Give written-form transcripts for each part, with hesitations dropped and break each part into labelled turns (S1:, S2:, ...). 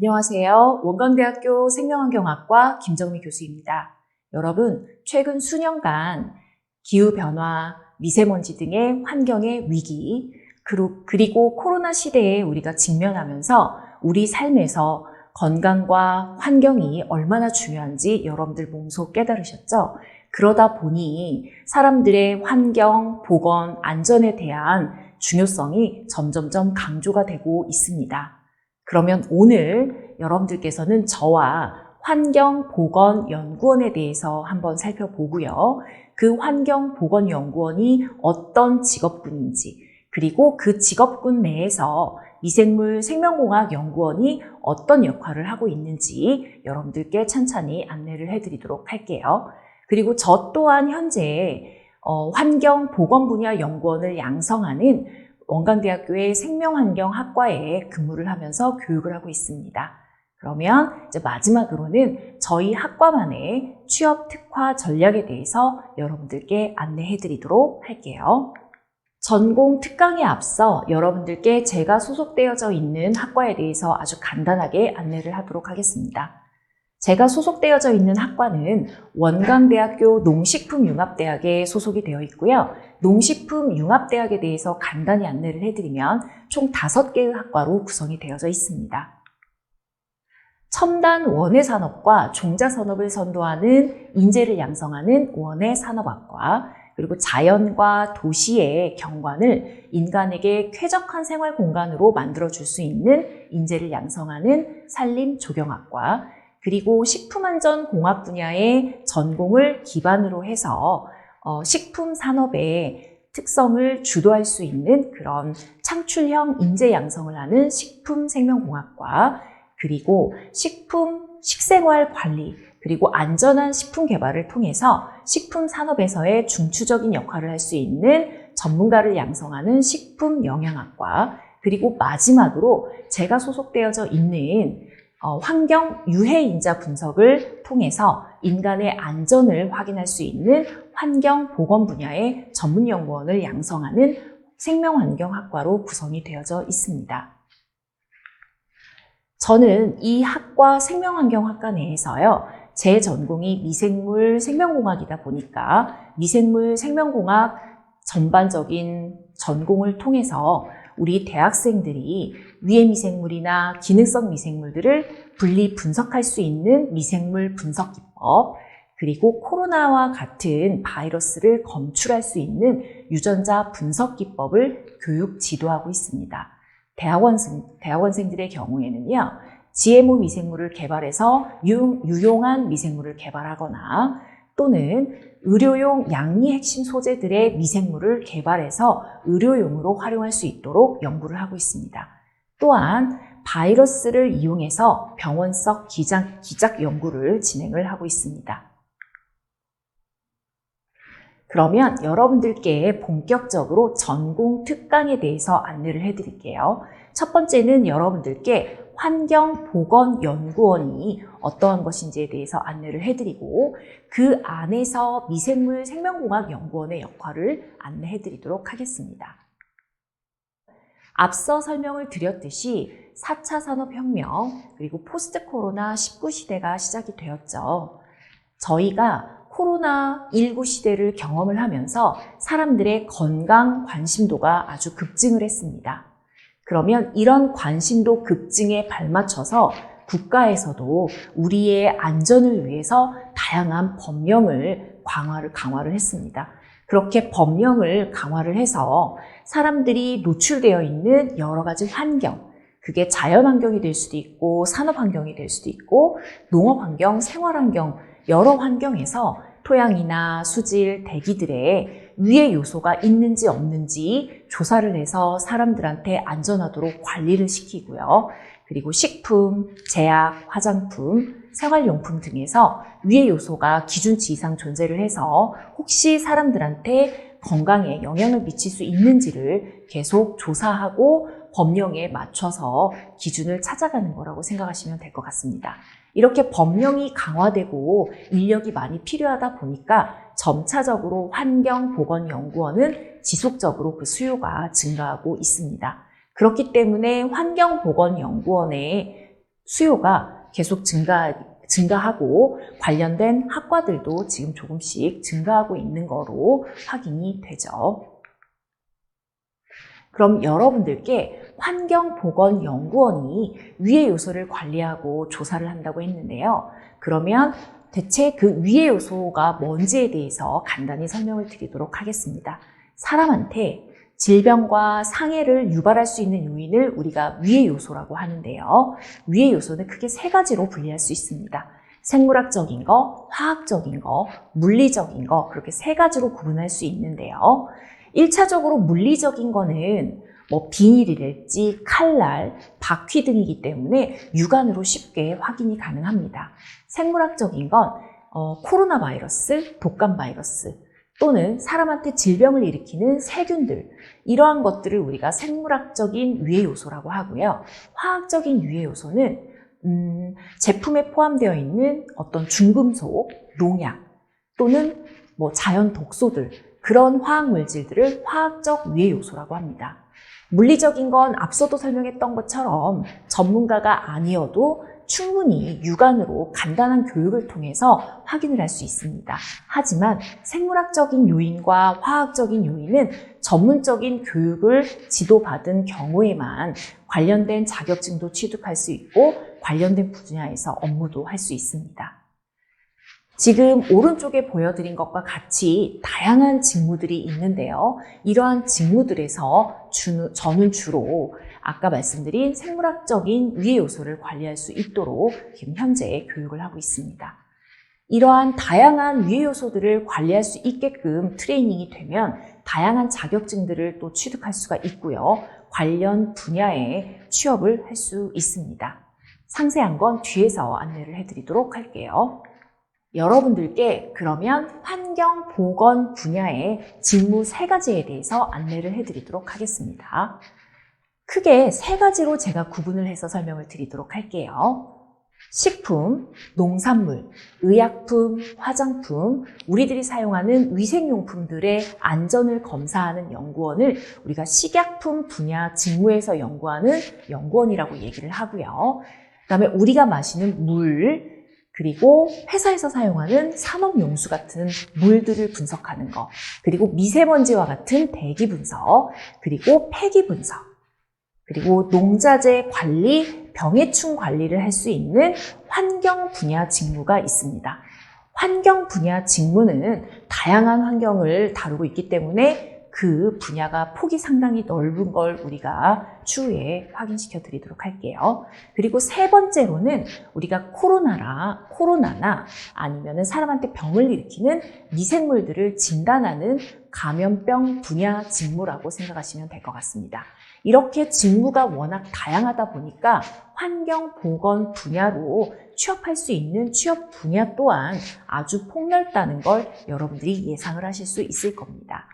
S1: 안녕하세요. 원광대학교 생명환경학과 김정미 교수입니다. 여러분, 최근 수년간 기후변화, 미세먼지 등의 환경의 위기, 그리고 코로나 시대에 우리가 직면하면서 우리 삶에서 건강과 환경이 얼마나 중요한지 여러분들 몸소 깨달으셨죠? 그러다 보니 사람들의 환경, 보건, 안전에 대한 중요성이 점점점 강조가 되고 있습니다. 그러면 오늘 여러분들께서는 저와 환경보건연구원에 대해서 한번 살펴보고요. 그 환경보건연구원이 어떤 직업군인지, 그리고 그 직업군 내에서 미생물 생명공학 연구원이 어떤 역할을 하고 있는지 여러분들께 찬찬히 안내를 해드리도록 할게요. 그리고 저 또한 현재 환경보건 분야 연구원을 양성하는 원광대학교의 생명환경학과에 근무를 하면서 교육을 하고 있습니다. 그러면 이제 마지막으로는 저희 학과만의 취업 특화 전략에 대해서 여러분들께 안내해 드리도록 할게요. 전공 특강에 앞서 여러분들께 제가 소속되어져 있는 학과에 대해서 아주 간단하게 안내를 하도록 하겠습니다. 제가 소속되어져 있는 학과는 원광대학교 농식품융합대학에 소속이 되어 있고요. 농식품융합대학에 대해서 간단히 안내를 해드리면 총 5개의 학과로 구성이 되어져 있습니다. 첨단 원해산업과 종자산업을 선도하는 인재를 양성하는 원해산업학과, 그리고 자연과 도시의 경관을 인간에게 쾌적한 생활 공간으로 만들어줄 수 있는 인재를 양성하는 산림조경학과, 그리고 식품안전공학 분야의 전공을 기반으로 해서 식품 산업의 특성을 주도할 수 있는 그런 창출형 인재 양성을 하는 식품생명공학과, 그리고 식생활 관리, 그리고 안전한 식품 개발을 통해서 식품 산업에서의 중추적인 역할을 할 수 있는 전문가를 양성하는 식품영양학과, 그리고 마지막으로 제가 소속되어져 있는 환경 유해 인자 분석을 통해서 인간의 안전을 확인할 수 있는 환경보건 분야의 전문연구원을 양성하는 생명환경학과로 구성이 되어져 있습니다. 저는 이 학과 생명환경학과 내에서요, 제 전공이 미생물 생명공학이다 보니까 미생물 생명공학 전반적인 전공을 통해서 우리 대학생들이 위해 미생물이나 기능성 미생물들을 분리 분석할 수 있는 미생물 분석 기법, 그리고 코로나와 같은 바이러스를 검출할 수 있는 유전자 분석 기법을 교육 지도하고 있습니다. 대학원생들의 경우에는요, GMO 미생물을 개발해서 유용한 미생물을 개발하거나 또는 의료용 양리 핵심 소재들의 미생물을 개발해서 의료용으로 활용할 수 있도록 연구를 하고 있습니다. 또한 바이러스를 이용해서 병원석 기작 연구를 진행을 하고 있습니다. 그러면 여러분들께 본격적으로 전공 특강에 대해서 안내를 해드릴게요. 첫 번째는 여러분들께 환경보건연구원이 어떠한 것인지에 대해서 안내를 해드리고, 그 안에서 미생물 생명공학 연구원의 역할을 안내해드리도록 하겠습니다. 앞서 설명을 드렸듯이 4차 산업혁명, 그리고 포스트 코로나 19 시대가 시작이 되었죠. 저희가 코로나19 시대를 경험을 하면서 사람들의 건강 관심도가 아주 급증을 했습니다. 그러면 이런 관심도 급증에 발맞춰서 국가에서도 우리의 안전을 위해서 다양한 법령을 강화를 했습니다. 그렇게 법령을 강화를 해서 사람들이 노출되어 있는 여러 가지 환경, 그게 자연환경이 될 수도 있고 산업환경이 될 수도 있고 농업환경, 생활환경, 여러 환경에서 토양이나 수질, 대기들의 위해 요소가 있는지 없는지 조사를 해서 사람들한테 안전하도록 관리를 시키고요. 그리고 식품, 제약, 화장품, 생활용품 등에서 위해 요소가 기준치 이상 존재를 해서 혹시 사람들한테 건강에 영향을 미칠 수 있는지를 계속 조사하고 법령에 맞춰서 기준을 찾아가는 거라고 생각하시면 될 것 같습니다. 이렇게 법령이 강화되고 인력이 많이 필요하다 보니까 점차적으로 환경보건연구원은 지속적으로 그 수요가 증가하고 있습니다. 그렇기 때문에 환경보건연구원의 수요가 계속 증가하고 관련된 학과들도 지금 조금씩 증가하고 있는 거로 확인이 되죠. 그럼 여러분들께 환경보건연구원이 위의 요소를 관리하고 조사를 한다고 했는데요. 그러면 대체 그 위의 요소가 뭔지에 대해서 간단히 설명을 드리도록 하겠습니다. 사람한테 질병과 상해를 유발할 수 있는 요인을 우리가 위의 요소라고 하는데요. 위의 요소는 크게 세 가지로 분리할 수 있습니다. 생물학적인 거, 화학적인 거, 물리적인 거, 그렇게 세 가지로 구분할 수 있는데요. 1차적으로 물리적인 거는 비닐이랄지 칼날, 바퀴 등이기 때문에 육안으로 쉽게 확인이 가능합니다. 생물학적인 건 코로나 바이러스, 독감 바이러스 또는 사람한테 질병을 일으키는 세균들, 이러한 것들을 우리가 생물학적인 유해 요소라고 하고요. 화학적인 유해 요소는 제품에 포함되어 있는 어떤 중금속, 농약 또는 자연 독소들, 그런 화학 물질들을 화학적 유해 요소라고 합니다. 물리적인 건 앞서도 설명했던 것처럼 전문가가 아니어도 충분히 육안으로 간단한 교육을 통해서 확인을 할 수 있습니다. 하지만 생물학적인 요인과 화학적인 요인은 전문적인 교육을 지도받은 경우에만 관련된 자격증도 취득할 수 있고 관련된 분야에서 업무도 할 수 있습니다. 지금 오른쪽에 보여드린 것과 같이 다양한 직무들이 있는데요. 이러한 직무들에서 저는 주로 아까 말씀드린 생물학적인 위해 요소를 관리할 수 있도록 지금 현재 교육을 하고 있습니다. 이러한 다양한 위해 요소들을 관리할 수 있게끔 트레이닝이 되면 다양한 자격증들을 또 취득할 수가 있고요. 관련 분야에 취업을 할 수 있습니다. 상세한 건 뒤에서 안내를 해드리도록 할게요. 여러분들께 그러면 환경보건 분야의 직무 3가지에 대해서 안내를 해드리도록 하겠습니다. 크게 3가지로 제가 구분을 해서 설명을 드리도록 할게요. 식품, 농산물, 의약품, 화장품, 우리들이 사용하는 위생용품들의 안전을 검사하는 연구원을 우리가 식약품 분야 직무에서 연구하는 연구원이라고 얘기를 하고요. 그다음에 우리가 마시는 물, 그리고 회사에서 사용하는 산업용수 같은 물들을 분석하는 거, 그리고 미세먼지와 같은 대기 분석, 그리고 폐기 분석, 그리고 농자재 관리, 병해충 관리를 할 수 있는 환경 분야 직무가 있습니다. 환경 분야 직무는 다양한 환경을 다루고 있기 때문에 그 분야가 폭이 상당히 넓은 걸 우리가 추후에 확인시켜 드리도록 할게요. 그리고 3번째로는 우리가 코로나나 아니면 사람한테 병을 일으키는 미생물들을 진단하는 감염병 분야 직무라고 생각하시면 될 것 같습니다. 이렇게 직무가 워낙 다양하다 보니까 환경보건 분야로 취업할 수 있는 취업 분야 또한 아주 폭넓다는 걸 여러분들이 예상을 하실 수 있을 겁니다.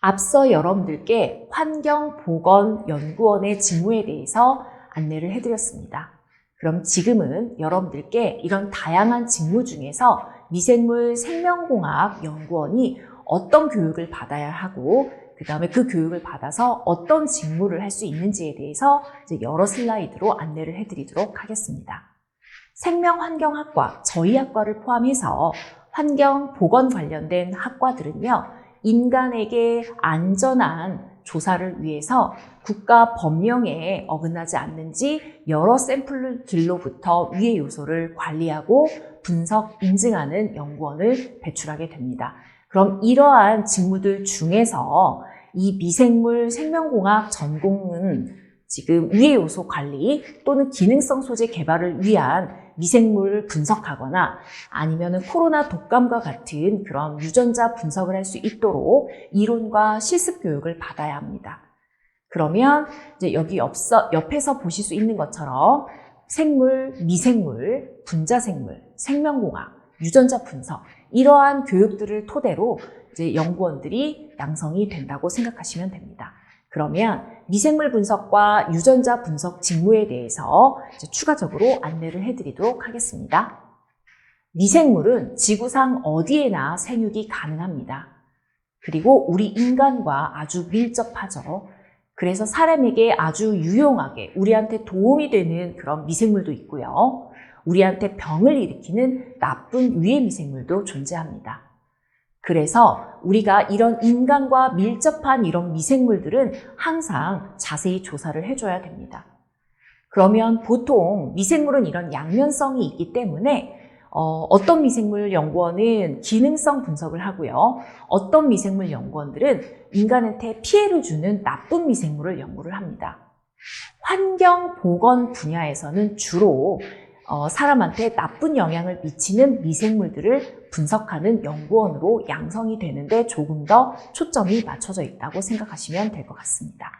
S1: 앞서 여러분들께 환경보건연구원의 직무에 대해서 안내를 해드렸습니다. 그럼 지금은 여러분들께 이런 다양한 직무 중에서 미생물 생명공학 연구원이 어떤 교육을 받아야 하고 그 다음에 그 교육을 받아서 어떤 직무를 할 수 있는지에 대해서 이제 여러 슬라이드로 안내를 해드리도록 하겠습니다. 생명환경학과, 저희 학과를 포함해서 환경보건 관련된 학과들은요, 인간에게 안전한 조사를 위해서 국가 법령에 어긋나지 않는지 여러 샘플들로부터 위해 요소를 관리하고 분석, 인증하는 연구원을 배출하게 됩니다. 그럼 이러한 직무들 중에서 이 미생물 생명공학 전공은 지금 위해 요소 관리 또는 기능성 소재 개발을 위한 미생물을 분석하거나 아니면 코로나 독감과 같은 그런 유전자 분석을 할 수 있도록 이론과 실습 교육을 받아야 합니다. 그러면 이제 여기 옆에서 보실 수 있는 것처럼 생물, 미생물, 분자생물, 생명공학, 유전자 분석 이러한 교육들을 토대로 이제 연구원들이 양성이 된다고 생각하시면 됩니다. 그러면 미생물 분석과 유전자 분석 직무에 대해서 이제 추가적으로 안내를 해드리도록 하겠습니다. 미생물은 지구상 어디에나 생육이 가능합니다. 그리고 우리 인간과 아주 밀접하죠. 그래서 사람에게 아주 유용하게 우리한테 도움이 되는 그런 미생물도 있고요. 우리한테 병을 일으키는 나쁜 유해 미생물도 존재합니다. 그래서 우리가 이런 인간과 밀접한 이런 미생물들은 항상 자세히 조사를 해줘야 됩니다. 그러면 보통 미생물은 이런 양면성이 있기 때문에 어떤 미생물 연구원은 기능성 분석을 하고요. 어떤 미생물 연구원들은 인간한테 피해를 주는 나쁜 미생물을 연구를 합니다. 환경 보건 분야에서는 주로 사람한테 나쁜 영향을 미치는 미생물들을 분석하는 연구원으로 양성이 되는데 조금 더 초점이 맞춰져 있다고 생각하시면 될 것 같습니다.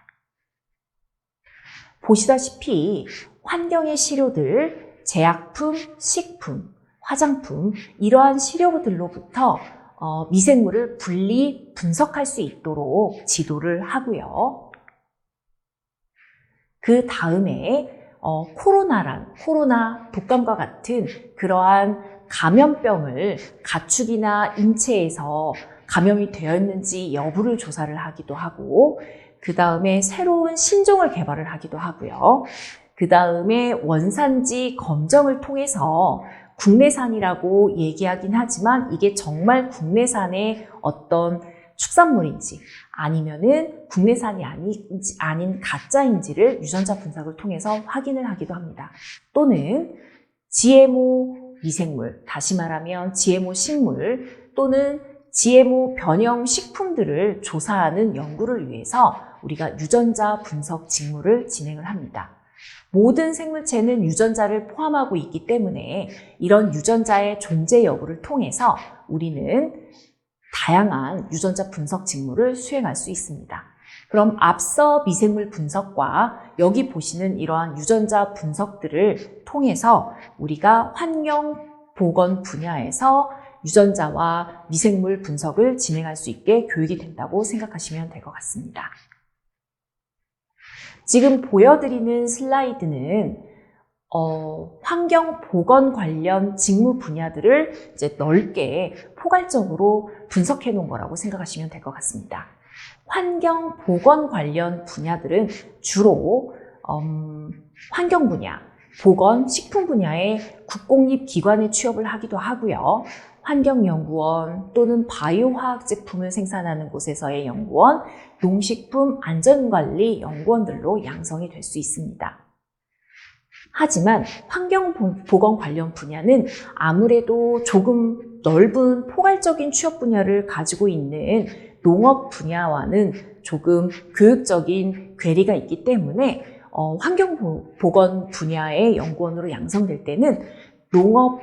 S1: 보시다시피 환경의 시료들, 제약품, 식품, 화장품 이러한 시료들로부터 미생물을 분리 분석할 수 있도록 지도를 하고요. 그 다음에 코로나, 독감과 같은 그러한 감염병을 가축이나 인체에서 감염이 되었는지 여부를 조사를 하기도 하고, 그 다음에 새로운 신종을 개발을 하기도 하고요. 그 다음에 원산지 검정을 통해서 국내산이라고 얘기하긴 하지만 이게 정말 국내산의 어떤 축산물인지 아니면은 국내산이 아닌 가짜인지를 유전자 분석을 통해서 확인을 하기도 합니다. 또는 GMO 미생물, 다시 말하면 GMO 식물 또는 GMO 변형 식품들을 조사하는 연구를 위해서 우리가 유전자 분석 직무를 진행을 합니다. 모든 생물체는 유전자를 포함하고 있기 때문에 이런 유전자의 존재 여부를 통해서 우리는 다양한 유전자 분석 직무를 수행할 수 있습니다. 그럼 앞서 미생물 분석과 여기 보시는 이러한 유전자 분석들을 통해서 우리가 환경 보건 분야에서 유전자와 미생물 분석을 진행할 수 있게 교육이 된다고 생각하시면 될 것 같습니다. 지금 보여드리는 슬라이드는 환경 보건 관련 직무 분야들을 이제 넓게 포괄적으로 분석해 놓은 거라고 생각하시면 될 것 같습니다. 환경 보건 관련 분야들은 주로 환경 분야, 보건, 식품 분야의 국공립 기관에 취업을 하기도 하고요. 환경연구원 또는 바이오화학 제품을 생산하는 곳에서의 연구원, 농식품 안전관리 연구원들로 양성이 될 수 있습니다. 하지만 환경보건 관련 분야는 아무래도 조금 넓은 포괄적인 취업 분야를 가지고 있는 농업 분야와는 조금 교육적인 괴리가 있기 때문에 환경보건 분야의 연구원으로 양성될 때는 농업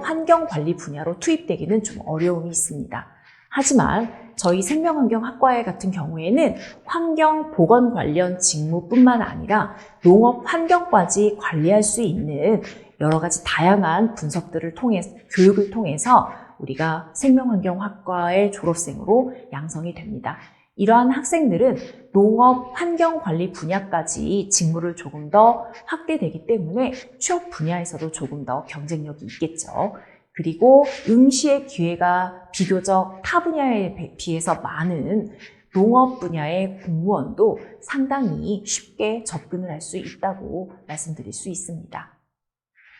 S1: 환경관리 분야로 투입되기는 좀 어려움이 있습니다. 하지만 저희 생명환경학과에 같은 경우에는 환경보건 관련 직무뿐만 아니라 농업 환경까지 관리할 수 있는 여러 가지 다양한 분석들을 교육을 통해서 우리가 생명환경학과의 졸업생으로 양성이 됩니다. 이러한 학생들은 농업 환경관리 분야까지 직무를 조금 더 확대되기 때문에 취업 분야에서도 조금 더 경쟁력이 있겠죠. 그리고 응시의 기회가 비교적 타 분야에 비해서 많은 농업 분야의 공무원도 상당히 쉽게 접근을 할 수 있다고 말씀드릴 수 있습니다.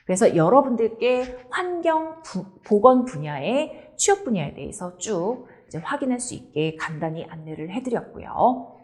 S1: 그래서 여러분들께 환경 보건 분야의 취업 분야에 대해서 쭉 이제 확인할 수 있게 간단히 안내를 해드렸고요.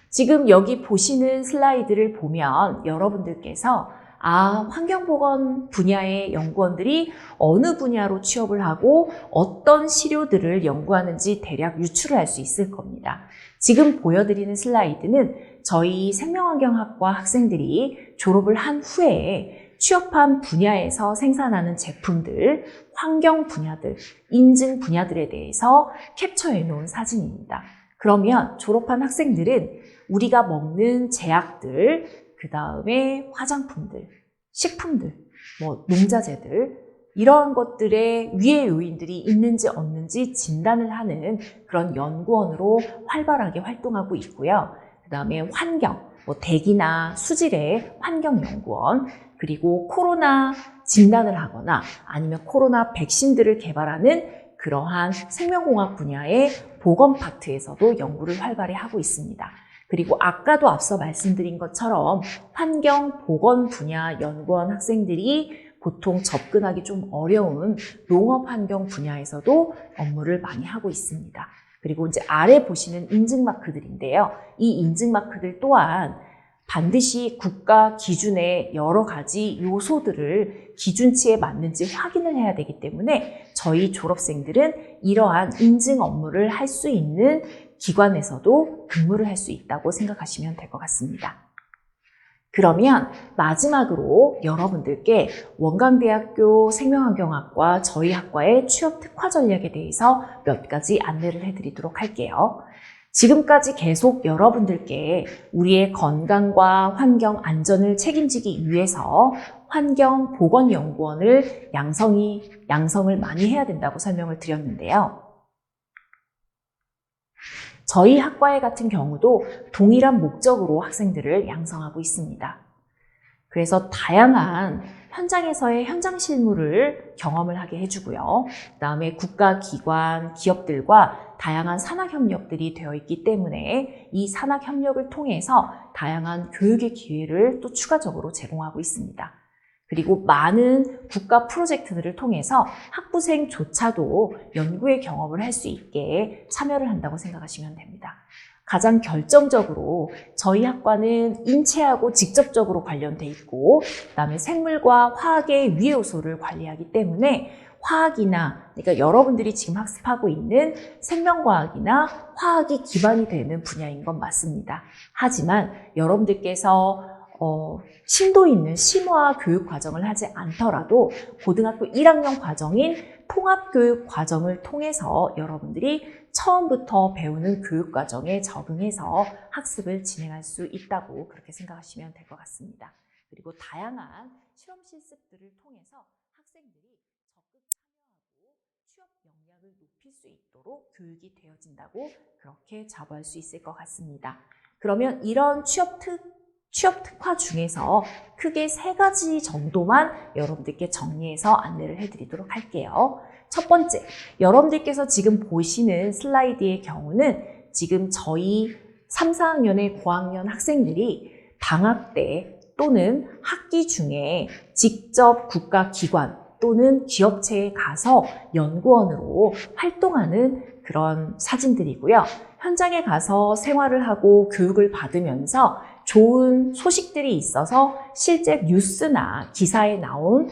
S1: 지금 여기 보시는 슬라이드를 보면 여러분들께서 환경보건 분야의 연구원들이 어느 분야로 취업을 하고 어떤 시료들을 연구하는지 대략 유추를 할 수 있을 겁니다. 지금 보여드리는 슬라이드는 저희 생명환경학과 학생들이 졸업을 한 후에 취업한 분야에서 생산하는 제품들, 환경 분야들, 인증 분야들에 대해서 캡처해 놓은 사진입니다. 그러면 졸업한 학생들은 우리가 먹는 제약들, 그 다음에 화장품들, 식품들, 농자재들, 이러한 것들의 위의 요인들이 있는지 없는지 진단을 하는 그런 연구원으로 활발하게 활동하고 있고요. 그 다음에 환경, 대기나 수질의 환경연구원, 그리고 코로나 진단을 하거나 아니면 코로나 백신들을 개발하는 그러한 생명공학 분야의 보건 파트에서도 연구를 활발히 하고 있습니다. 그리고 아까도 앞서 말씀드린 것처럼 환경 보건 분야 연구원 학생들이 보통 접근하기 좀 어려운 농업 환경 분야에서도 업무를 많이 하고 있습니다. 그리고 이제 아래 보시는 인증마크들인데요. 이 인증마크들 또한 반드시 국가 기준의 여러 가지 요소들을 기준치에 맞는지 확인을 해야 되기 때문에 저희 졸업생들은 이러한 인증 업무를 할 수 있는 기관에서도 근무를 할 수 있다고 생각하시면 될 것 같습니다. 그러면 마지막으로 여러분들께 원광대학교 생명환경학과 저희 학과의 취업 특화 전략에 대해서 몇 가지 안내를 해드리도록 할게요. 지금까지 계속 여러분들께 우리의 건강과 환경 안전을 책임지기 위해서 환경보건연구원을 양성을 많이 해야 된다고 설명을 드렸는데요. 저희 학과의 같은 경우도 동일한 목적으로 학생들을 양성하고 있습니다. 그래서 다양한 현장에서의 현장 실무를 경험을 하게 해주고요. 그다음에 국가기관, 기업들과 다양한 산학협력들이 되어 있기 때문에 이 산학협력을 통해서 다양한 교육의 기회를 또 추가적으로 제공하고 있습니다. 그리고 많은 국가 프로젝트들을 통해서 학부생조차도 연구의 경험을 할 수 있게 참여를 한다고 생각하시면 됩니다. 가장 결정적으로 저희 학과는 인체하고 직접적으로 관련돼 있고 그다음에 생물과 화학의 위해 요소를 관리하기 때문에 화학이나 그러니까 여러분들이 지금 학습하고 있는 생명과학이나 화학이 기반이 되는 분야인 건 맞습니다. 하지만 여러분들께서 심도 있는 심화 교육 과정을 하지 않더라도 고등학교 1학년 과정인 통합교육 과정을 통해서 여러분들이 처음부터 배우는 교육 과정에 적응해서 학습을 진행할 수 있다고 그렇게 생각하시면 될 것 같습니다. 그리고 다양한 실험 실습들을 통해서 학생들이 적극 참여하고 취업 역량을 높일 수 있도록 교육이 되어진다고 그렇게 자부할 수 있을 것 같습니다. 그러면 이런 취업 특화 중에서 크게 3가지 정도만 여러분들께 정리해서 안내를 해드리도록 할게요. 첫 번째, 여러분들께서 지금 보시는 슬라이드의 경우는 지금 저희 3, 4학년의 고학년 학생들이 방학 때 또는 학기 중에 직접 국가기관 또는 기업체에 가서 연구원으로 활동하는 그런 사진들이고요. 현장에 가서 생활을 하고 교육을 받으면서 좋은 소식들이 있어서 실제 뉴스나 기사에 나온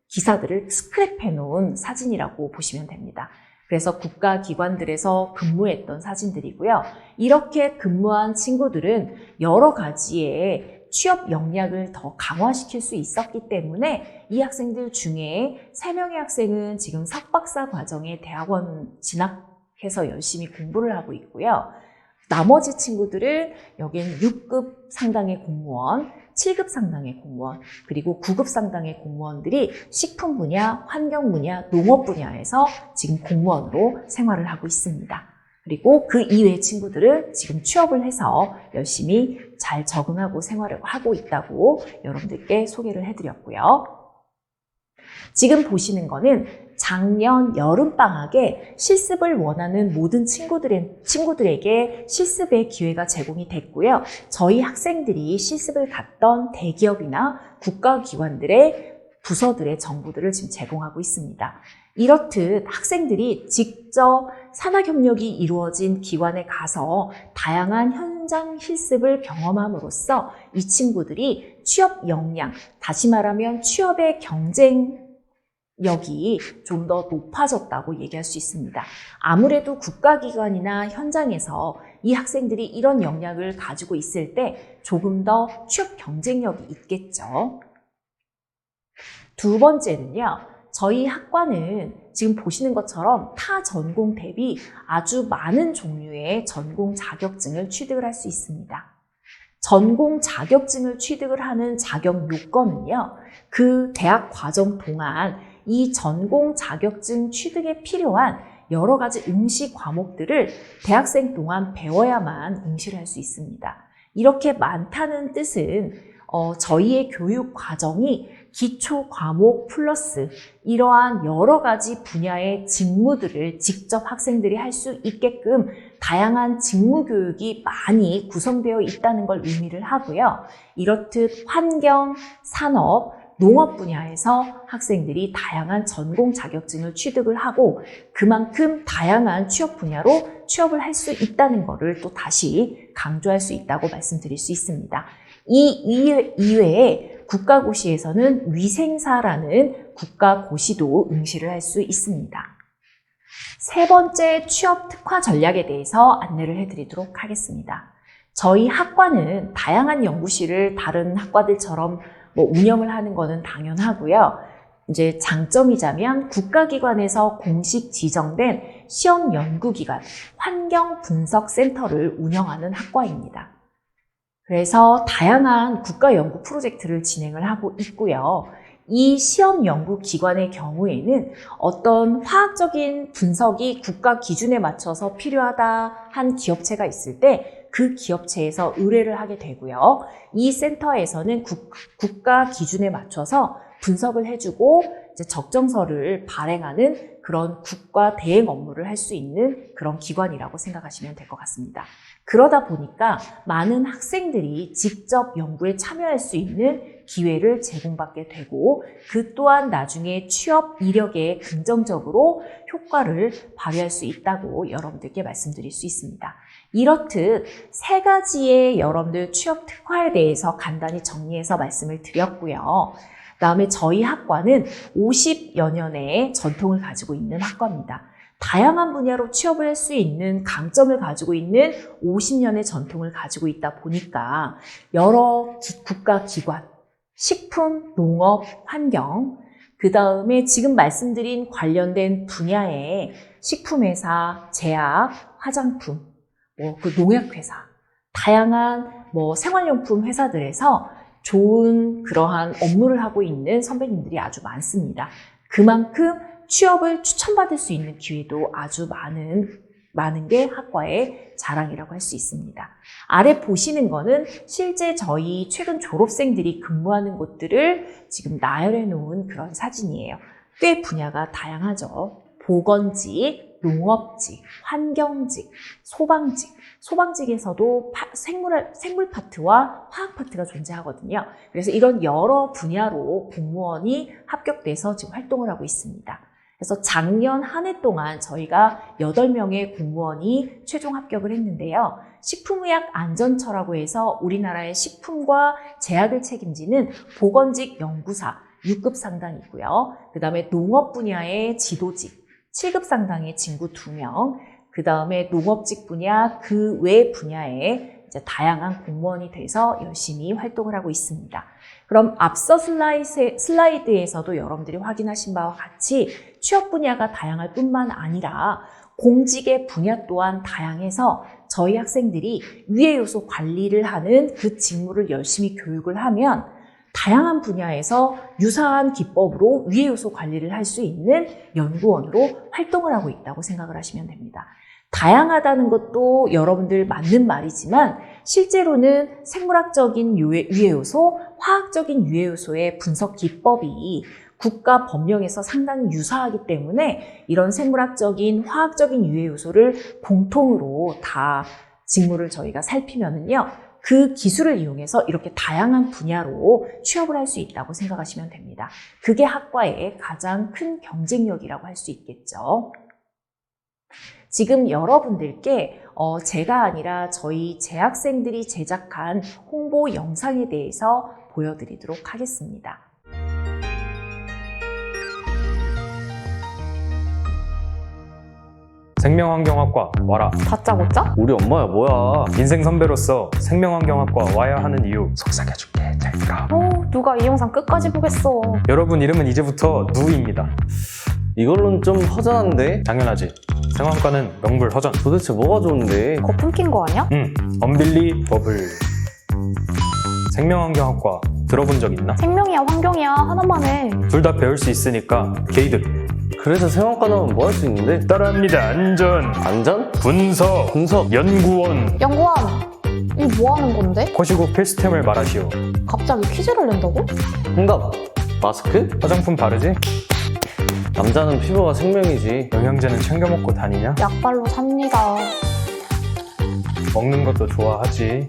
S1: 기사들을 스크랩해 놓은 사진이라고 보시면 됩니다. 그래서 국가기관들에서 근무했던 사진들이고요. 이렇게 근무한 친구들은 여러 가지의 취업 역량을 더 강화시킬 수 있었기 때문에 이 학생들 중에 3명의 학생은 지금 석박사 과정에 대학원 진학해서 열심히 공부를 하고 있고요. 나머지 친구들은 여기는 6급 상당의 공무원, 7급 상당의 공무원, 그리고 9급 상당의 공무원들이 식품 분야, 환경 분야, 농업 분야에서 지금 공무원으로 생활을 하고 있습니다. 그리고 그 이외의 친구들은 지금 취업을 해서 열심히 잘 적응하고 생활을 하고 있다고 여러분들께 소개를 해드렸고요. 지금 보시는 거는 작년 여름방학에 실습을 원하는 모든 친구들에게 실습의 기회가 제공이 됐고요. 저희 학생들이 실습을 갔던 대기업이나 국가기관들의 부서들의 정보들을 지금 제공하고 있습니다. 이렇듯 학생들이 직접 산학협력이 이루어진 기관에 가서 다양한 현장 실습을 경험함으로써 이 친구들이 취업 역량, 다시 말하면 취업의 경쟁력이 좀 더 높아졌다고 얘기할 수 있습니다. 아무래도 국가기관이나 현장에서 이 학생들이 이런 역량을 가지고 있을 때 조금 더 취업 경쟁력이 있겠죠. 두 번째는요. 저희 학과는 지금 보시는 것처럼 타 전공 대비 아주 많은 종류의 전공 자격증을 취득을 할 수 있습니다. 전공 자격증을 취득을 하는 자격 요건은요. 그 대학 과정 동안 이 전공 자격증 취득에 필요한 여러 가지 응시 과목들을 대학생 동안 배워야만 응시를 할 수 있습니다. 이렇게 많다는 뜻은 저희의 교육 과정이 기초 과목 플러스 이러한 여러 가지 분야의 직무들을 직접 학생들이 할 수 있게끔 다양한 직무 교육이 많이 구성되어 있다는 걸 의미를 하고요. 이렇듯 환경, 산업, 농업 분야에서 학생들이 다양한 전공 자격증을 취득을 하고 그만큼 다양한 취업 분야로 취업을 할 수 있다는 것을 또 다시 강조할 수 있다고 말씀드릴 수 있습니다. 이 이외에 국가고시에서는 위생사라는 국가고시도 응시를 할 수 있습니다. 세 번째 취업 특화 전략에 대해서 안내를 해드리도록 하겠습니다. 저희 학과는 다양한 연구실을 다른 학과들처럼 운영을 하는 것은 당연하고요. 이제 장점이자면 국가기관에서 공식 지정된 시험 연구기관 환경분석센터를 운영하는 학과입니다. 그래서 다양한 국가 연구 프로젝트를 진행을 하고 있고요. 이 시험 연구 기관의 경우에는 어떤 화학적인 분석이 국가 기준에 맞춰서 필요하다 한 기업체가 있을 때 그 기업체에서 의뢰를 하게 되고요. 이 센터에서는 국가 기준에 맞춰서 분석을 해주고 이제 적정서를 발행하는 그런 국가 대행 업무를 할 수 있는 그런 기관이라고 생각하시면 될 것 같습니다. 그러다 보니까 많은 학생들이 직접 연구에 참여할 수 있는 기회를 제공받게 되고 그 또한 나중에 취업 이력에 긍정적으로 효과를 발휘할 수 있다고 여러분들께 말씀드릴 수 있습니다. 이렇듯 세 가지의 여러분들 취업 특화에 대해서 간단히 정리해서 말씀을 드렸고요. 그다음에 저희 학과는 50여 년의 전통을 가지고 있는 학과입니다. 다양한 분야로 취업을 할 수 있는 강점을 가지고 있는 50년의 전통을 가지고 있다 보니까 여러 국가기관, 식품, 농업, 환경, 그 다음에 지금 말씀드린 관련된 분야의 식품회사, 제약, 화장품, 그 농약회사, 다양한 생활용품 회사들에서 좋은 그러한 업무를 하고 있는 선배님들이 아주 많습니다. 그만큼 취업을 추천받을 수 있는 기회도 아주 많은 게 학과의 자랑이라고 할 수 있습니다. 아래 보시는 거는 실제 저희 최근 졸업생들이 근무하는 곳들을 지금 나열해 놓은 그런 사진이에요. 꽤 분야가 다양하죠. 보건직, 농업직, 환경직, 소방직. 소방직에서도 생물 파트와 화학 파트가 존재하거든요. 그래서 이런 여러 분야로 공무원이 합격돼서 지금 활동을 하고 있습니다. 그래서 작년 한 해 동안 저희가 8명의 공무원이 최종 합격을 했는데요. 식품의약안전처라고 해서 우리나라의 식품과 제약을 책임지는 보건직 연구사 6급 상당이고요. 그 다음에 농업 분야의 지도직 7급 상당의 친구 2명, 그 다음에 농업직 분야 그 외 분야에 이제 다양한 공무원이 돼서 열심히 활동을 하고 있습니다. 그럼 앞서 슬라이드에서도 여러분들이 확인하신 바와 같이 취업 분야가 다양할 뿐만 아니라 공직의 분야 또한 다양해서 저희 학생들이 유해 요소 관리를 하는 그 직무를 열심히 교육을 하면 다양한 분야에서 유사한 기법으로 유해 요소 관리를 할 수 있는 연구원으로 활동을 하고 있다고 생각을 하시면 됩니다. 다양하다는 것도 여러분들 맞는 말이지만 실제로는 생물학적인 유해 요소, 화학적인 유해 요소의 분석 기법이 국가 법령에서 상당히 유사하기 때문에 이런 생물학적인, 화학적인 유해 요소를 공통으로 다 직무를 저희가 살피면은요. 그 기술을 이용해서 이렇게 다양한 분야로 취업을 할 수 있다고 생각하시면 됩니다. 그게 학과의 가장 큰 경쟁력이라고 할 수 있겠죠. 지금 여러분들께 제가 아니라 저희 재학생들이 제작한 홍보 영상에 대해서 보여드리도록 하겠습니다.
S2: 생명환경학과 와라.
S3: 다짜고짜?
S4: 우리 엄마야 뭐야.
S2: 인생 선배로서 생명환경학과 와야 하는 이유 속삭여줄게. 잘까?
S3: 누가 이 영상 끝까지 보겠어.
S2: 여러분 이름은 이제부터 누입니다.
S4: 이걸로는 좀 허전한데?
S2: 당연하지. 생환과는 명불허전.
S4: 도대체 뭐가 좋은데?
S3: 거품 낀 거 아니야?
S2: 언빌리버블. 생명환경학과 들어본 적 있나?
S3: 생명이야 환경이야 하나만 해.
S2: 둘 다 배울 수 있으니까 게이득.
S4: 그래서 생명과 나오면 뭐 할 수 있는데?
S2: 따라합니다. 안전,
S4: 안전?
S2: 분석,
S4: 분석.
S2: 연구원.
S3: 연구원, 이 뭐 하는 건데?
S2: 거시국 필수템을 말하시오.
S3: 갑자기 퀴즈를 낸다고?
S4: 정답. 마스크?
S2: 화장품 바르지?
S4: 남자는 피부가 생명이지.
S2: 영양제는 챙겨 먹고 다니냐?
S3: 약발로 삽니다.
S2: 먹는 것도 좋아하지.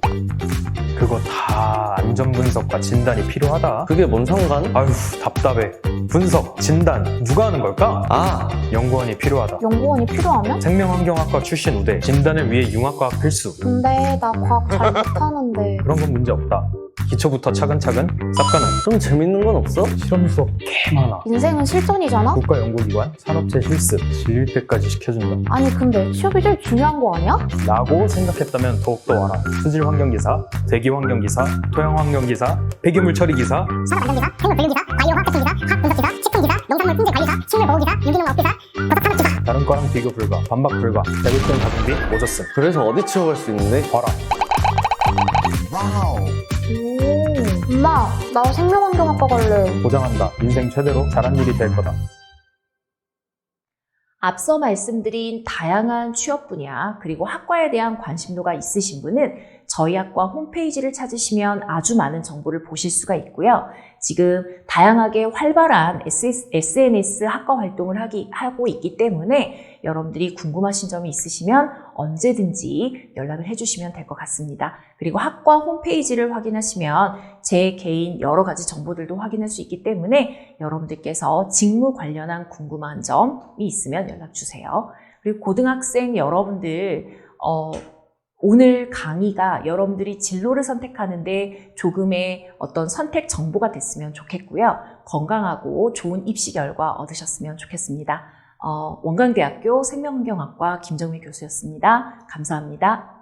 S2: 그거 다 안전 분석과 진단이 필요하다.
S4: 그게 뭔 상관?
S2: 아휴, 답답해. 분석, 진단, 누가 하는 걸까?
S4: 아,
S2: 연구원이 필요하다.
S3: 연구원이 필요하면?
S2: 생명환경학과 출신 우대, 진단을 위해 융합과학 필수.
S3: 근데 나 과학 잘 못하는데.
S2: 그런 건 문제 없다. 기초부터 차근차근 싹가는
S4: 좀 재밌는 건 없어?
S2: 실험 수업 개 많아.
S3: 인생은 실전이잖아?
S2: 국가연구기관, 산업체 실습, 질릴 때까지 시켜준다.
S3: 아니 근데 취업이 제일 중요한 거 아니야?
S2: 라고 생각했다면 더욱더 와라. 수질환경기사, 대기환경기사, 토양환경기사, 폐기물 처리기사.
S5: 산업안전기사, 생물분류기사, 바이오화학testing기사, 화학분석기사, 식품기사, 농산물 품질관리사, 식물보호기사, 유기농업기사, 버섯산업기사.
S2: 다른 과랑 비교 불가, 반박 불가, 자격증 가성비 모졌음.
S4: 그래서 어디 취업할 수 있는데?
S2: 봐라.
S3: 오, 엄마, 나 생명환경학과 갈래.
S2: 보장한다. 인생 최대로 잘한 일이 될 거다.
S1: 앞서 말씀드린 다양한 취업 분야 그리고 학과에 대한 관심도가 있으신 분은 저희 학과 홈페이지를 찾으시면 아주 많은 정보를 보실 수가 있고요. 지금 다양하게 활발한 SNS 학과 활동을 하고 있기 때문에 여러분들이 궁금하신 점이 있으시면 언제든지 연락을 해주시면 될 것 같습니다. 그리고 학과 홈페이지를 확인하시면 제 개인 여러 가지 정보들도 확인할 수 있기 때문에 여러분들께서 직무 관련한 궁금한 점이 있으면 연락주세요. 그리고 고등학생 여러분들 오늘 강의가 여러분들이 진로를 선택하는데 조금의 어떤 선택 정보가 됐으면 좋겠고요. 건강하고 좋은 입시 결과 얻으셨으면 좋겠습니다. 원광대학교 생명환경학과 김정미 교수였습니다. 감사합니다.